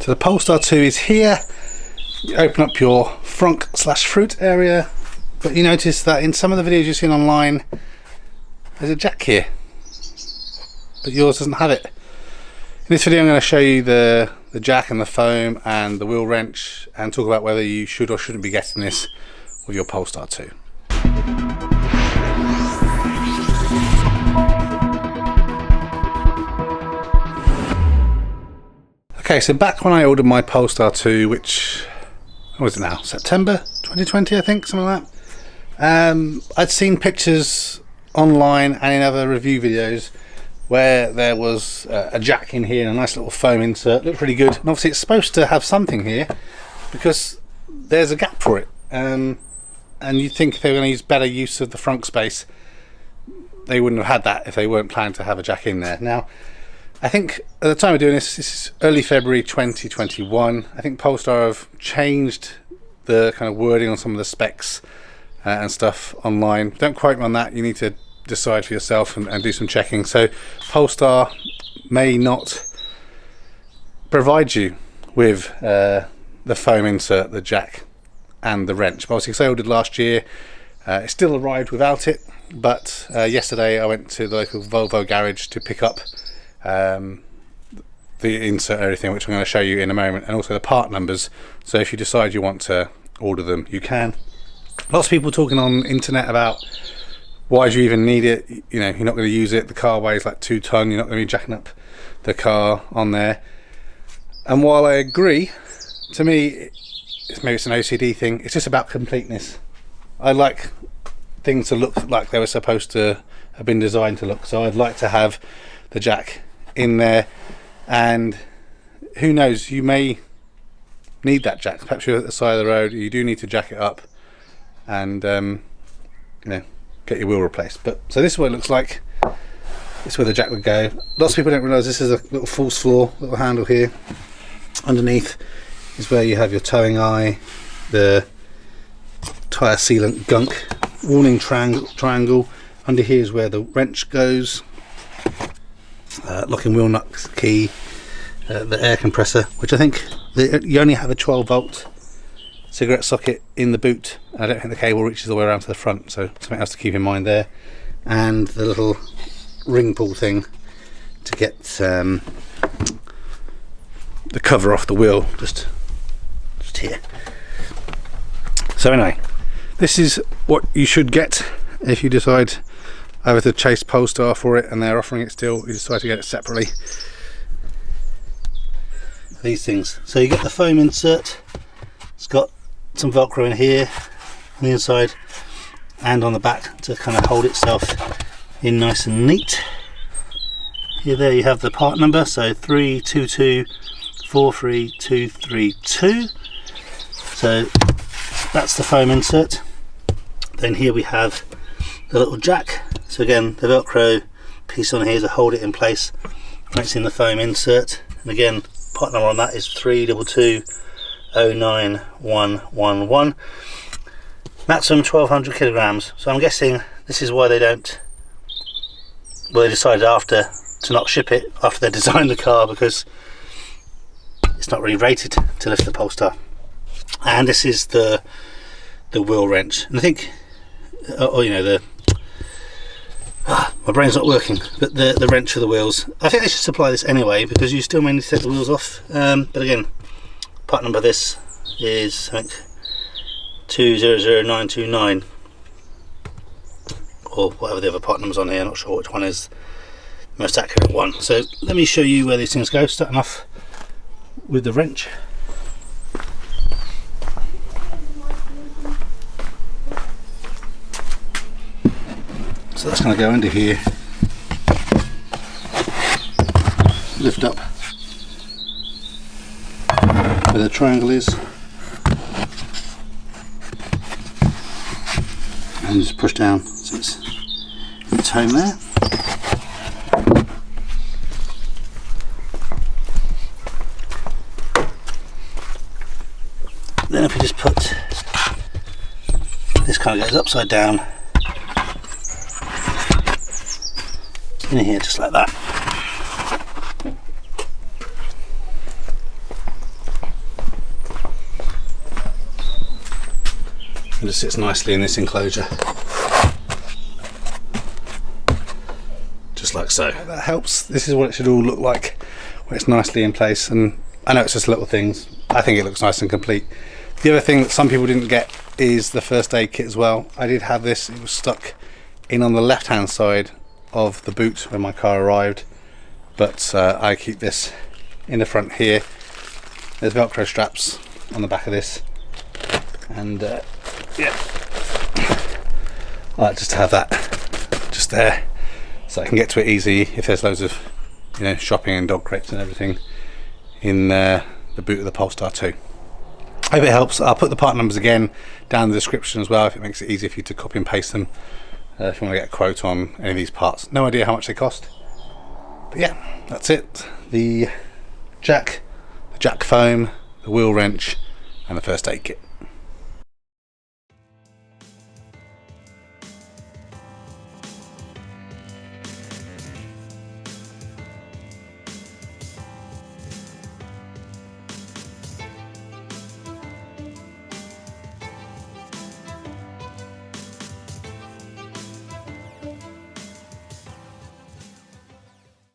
So the Polestar 2 is here. You open up your frunk/fruit area, but you notice that in some of the videos you've seen online, there's a jack here, but yours doesn't have it. In this video I'm going to show you the jack and the foam and the wheel wrench, and talk about whether you should or shouldn't be getting this with your Polestar 2. Okay, so back when I ordered my Polestar 2, which, what is it now, September 2020 I think, something like that, I'd seen pictures online and in other review videos where there was a jack in here and a nice little foam insert. Looked really good, and obviously it's supposed to have something here because there's a gap for it, and you'd think if they were going to use better use of the frunk space, they wouldn't have had that if they weren't planning to have a jack in there. Now I think at the time of doing this is early February 2021. I think Polestar have changed the kind of wording on some of the specs and stuff online. Don't quote me on that, you need to decide for yourself and do some checking. So Polestar may not provide you with the foam insert, the jack and the wrench. But obviously, because I ordered last year, it still arrived without it. But yesterday I went to the local Volvo garage to pick up the insert and everything, which I'm going to show you in a moment, and also the part numbers. So if you decide you want to order them, you can. Lots of people talking on the internet about why do you even need it, you know, you're not going to use it, the car weighs like 2 ton, you're not going to be jacking up the car on there. And while I agree, to me maybe it's an OCD thing, it's just about completeness. I like things to look like they were supposed to have been designed to look, so I'd like to have the jack in there, and who knows, you may need that jack. Perhaps you're at the side of the road, you do need to jack it up and you know, get your wheel replaced. But so this is what it looks like. This is where the jack would go. Lots of people don't realise this is a little false floor, little handle here. Underneath is where you have your towing eye, the tyre sealant gunk, warning triangle. Under here is where the wrench goes. Locking wheel nut key, the air compressor, which I think you only have a 12-volt cigarette socket in the boot. I don't think the cable reaches all the way around to the front, so something else to keep in mind there. And the little ring pull thing to get the cover off the wheel, just here. So anyway, this is what you should get if you decide either to chase Polestar for it and they're offering it still, you decide to get it separately. These things. So you get the foam insert, it's got some Velcro in here on the inside and on the back to kind of hold itself in nice and neat. Here, there you have the part number, so 32243232. So that's the foam insert. Then here we have the little jack. So again, the Velcro piece on here to hold it in place when it's in the foam insert. And again, part number on that is 3220911. Maximum 1200 kilograms. So I'm guessing this is why they decided after to not ship it after they designed the car, because it's not really rated to lift the Polestar. And this is the wheel wrench. And I think, you know, my brain's not working, but the wrench for the wheels, I think they should supply this anyway, because you still may need to take the wheels off. But again, part number of this is, I think, 200929, or whatever the other part number's on here. I'm not sure which one is the most accurate one. So let me show you where these things go, starting off with the wrench. So that's going to go under here, lift up where the triangle is, and just push down so it's home there. Then if we just put this, kind of goes upside down in here, just like that. and just sits nicely in this enclosure, just like so. That helps. This is what it should all look like when it's nicely in place, and I know it's just little things. I think it looks nice and complete. The other thing that some people didn't get is the first aid kit as well. I did have this. It was stuck in on the left hand side of the boot when my car arrived, but I keep this in the front here. There's Velcro straps on the back of this, and yeah, I like just to have that just there so I can get to it easy if there's loads of, you know, shopping and dog crates and everything in the boot of the Polestar 2. I hope it helps. I'll put the part numbers again down in the description as well if it makes it easier for you to copy and paste them if you want to get a quote on any of these parts. No idea how much they cost, but yeah, that's it. The jack foam, the wheel wrench, and the first aid kit.